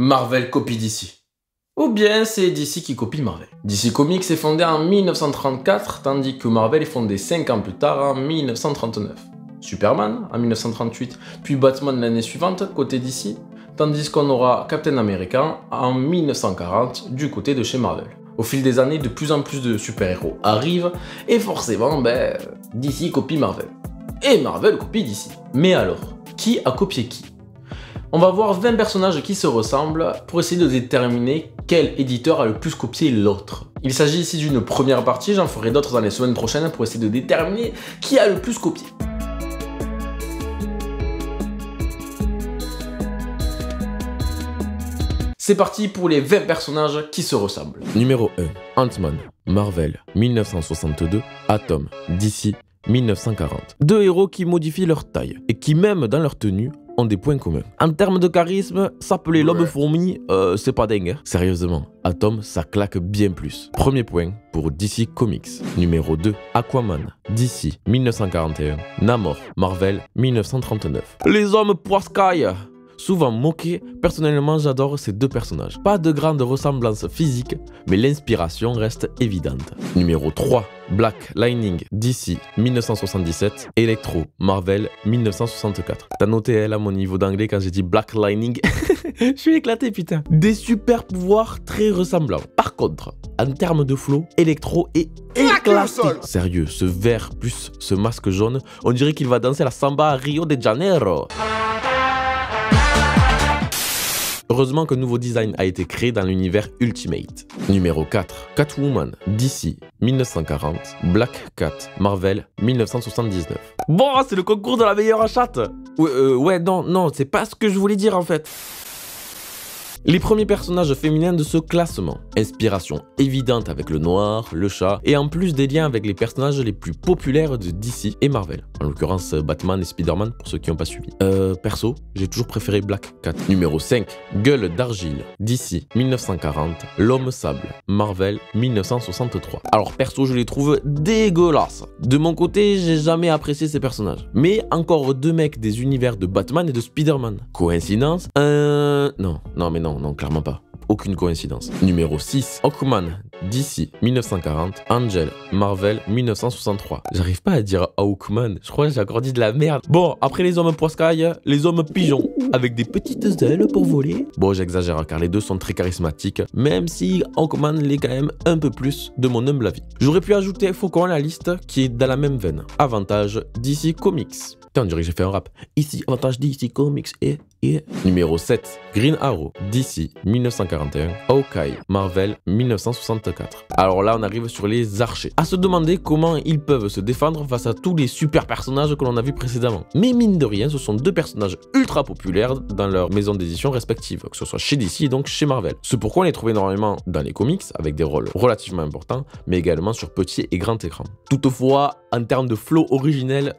Marvel copie DC. Ou bien c'est DC qui copie Marvel. DC Comics est fondé en 1934, tandis que Marvel est fondé 5 ans plus tard en 1939. Superman en 1938, puis Batman l'année suivante côté DC, tandis qu'on aura Captain America en 1940 du côté de chez Marvel. Au fil des années, de plus en plus de super-héros arrivent, et forcément, DC copie Marvel. Et Marvel copie DC. Mais alors, qui a copié qui? On va voir 20 personnages qui se ressemblent pour essayer de déterminer quel éditeur a le plus copié l'autre. Il s'agit ici d'une première partie, j'en ferai d'autres dans les semaines prochaines pour essayer de déterminer qui a le plus copié. C'est parti pour les 20 personnages qui se ressemblent. Numéro 1, Ant-Man, Marvel, 1962, Atom, DC, 1940. Deux héros qui modifient leur taille et qui, même dans leur tenue, ont des points communs. En termes de charisme, s'appeler l'homme fourmi, c'est pas dingue. Hein. Sérieusement, Atom, ça claque bien plus. Premier point pour DC Comics. Numéro 2, Aquaman, DC, 1941, Namor, Marvel, 1939. Les hommes poiscailles. Souvent moqués, personnellement j'adore ces deux personnages. Pas de grande ressemblance physique, mais l'inspiration reste évidente. Numéro 3, Black Lightning, DC, 1977, Electro, Marvel, 1964. T'as noté là mon niveau d'anglais quand j'ai dit Black Lightning? Je suis éclaté putain. Des super pouvoirs très ressemblants. Par contre, en termes de flow, Electro est éclaté. Sérieux, ce vert plus ce masque jaune, on dirait qu'il va danser la samba à Rio de Janeiro. Heureusement qu'un nouveau design a été créé dans l'univers Ultimate. Numéro 4, Catwoman, DC, 1940, Black Cat, Marvel, 1979. Bon, c'est le concours de la meilleure chatte. Ouais, non, c'est pas ce que je voulais dire en fait. Les premiers personnages féminins de ce classement. Inspiration évidente avec le noir, le chat, et en plus des liens avec les personnages les plus populaires de DC et Marvel. En l'occurrence Batman et Spider-Man pour ceux qui n'ont pas suivi. Perso, j'ai toujours préféré Black Cat. Numéro 5, Gueule d'argile, DC, 1940, L'homme sable, Marvel, 1963. Alors perso, je les trouve dégueulasses. De mon côté, j'ai jamais apprécié ces personnages. Mais encore deux mecs des univers de Batman et de Spider-Man. Coïncidence? Non, clairement pas. Aucune coïncidence. Numéro 6, Hawkman, DC, 1940, Angel, Marvel, 1963. J'arrive pas à dire Hawkman, je crois que j'ai encore dit de la merde. Bon, après les hommes poiscailles, les hommes pigeons, avec des petites ailes pour voler. Bon, j'exagère car les deux sont très charismatiques, même si Hawkman l'est quand même un peu plus de mon humble avis. J'aurais pu ajouter Faucon à la liste qui est dans la même veine. Avantage DC Comics. Putain, on dirait que j'ai fait un rap. Ici, avantage DC Comics et... Numéro 7, Green Arrow, DC, 1941, Hawkeye, Marvel, 1964. Alors là, on arrive sur les archers. À se demander comment ils peuvent se défendre face à tous les super personnages que l'on a vus précédemment. Mais mine de rien, ce sont deux personnages ultra populaires dans leur maison d'édition respective, que ce soit chez DC et donc chez Marvel. C'est pourquoi on les trouve énormément dans les comics, avec des rôles relativement importants, mais également sur petit et grand écran. Toutefois, en termes de flow originel,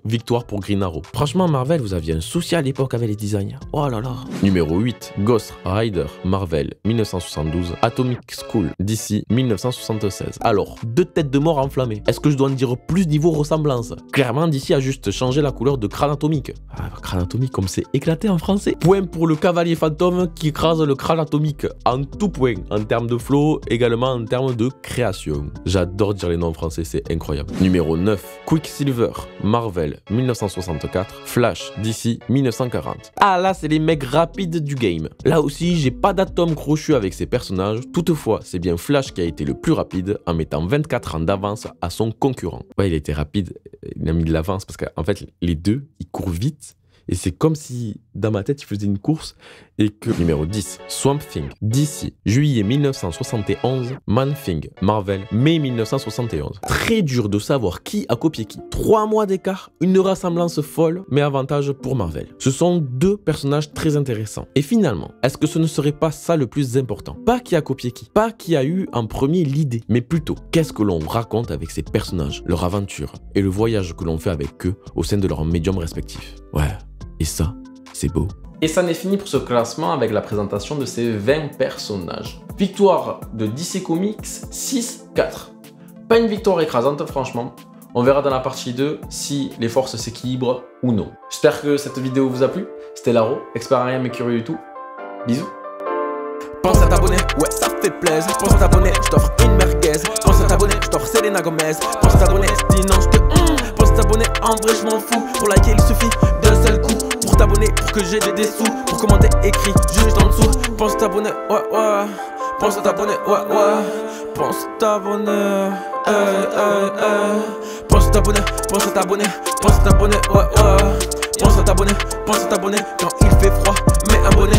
victoire pour Green Arrow. Franchement, Marvel, vous aviez un souci à l'époque avec les designs. Oh là là. Numéro 8, Ghost Rider, Marvel, 1972, Atomic School, DC, 1976. Alors, deux têtes de mort enflammées. Est-ce que je dois en dire plus niveau ressemblance? Clairement, DC a juste changé la couleur de crâne atomique. Ah, crâne atomique comme c'est éclaté en français. Point pour le cavalier fantôme qui écrase le crâne atomique en tout point, en termes de flow, également en termes de création. J'adore dire les noms en français, c'est incroyable. Numéro 9, Quicksilver, Marvel, 1964, Flash, DC, 1940. Ah là, c'est les mecs rapides du game. Là aussi, j'ai pas d'atome crochu avec ces personnages. Toutefois, c'est bien Flash qui a été le plus rapide en mettant 24 ans d'avance à son concurrent. Ouais, il a été rapide, il a mis de l'avance parce qu'en fait, les deux, ils courent vite. Et c'est comme si, dans ma tête, il faisait une course et que... Numéro 10, Swamp Thing, DC, juillet 1971, Man Thing, Marvel, mai 1971. Très dur de savoir qui a copié qui. 3 mois d'écart, une ressemblance folle, mais avantage pour Marvel. Ce sont deux personnages très intéressants. Et finalement, est-ce que ce ne serait pas ça le plus important? Pas qui a copié qui, pas qui a eu en premier l'idée, mais plutôt, qu'est-ce que l'on raconte avec ces personnages, leur aventure et le voyage que l'on fait avec eux au sein de leur médium respectif. Ouais. Et ça, c'est beau. Et ça n'est fini pour ce classement avec la présentation de ces 20 personnages. Victoire de DC Comics 6-4. Pas une victoire écrasante franchement. On verra dans la partie 2 si les forces s'équilibrent ou non. J'espère que cette vidéo vous a plu. C'était Laro, expert en rien mais curieux et tout. Bisous. Pense à t'abonner, ouais ça fait plaisir. Pense à t'abonner, je t'offre une merguez. Pense à t'abonner, je t'offre Selena Gomez. Pense à t'abonner, sinon je te pense à t'abonner, en vrai je m'en fous. Pour liker il suffit d'un seul coup. Pour t'abonner, pour que j'ai des sous. Pour commenter, écrit juste en dessous. Pense à t'abonner, ouais ouais. Pense à t'abonner, ouais ouais. Pense à t'abonner, pense à t'abonner, pense à t'abonner, pense à t'abonner, ouais ouais. Pense à t'abonner quand il fait froid, mais abonné.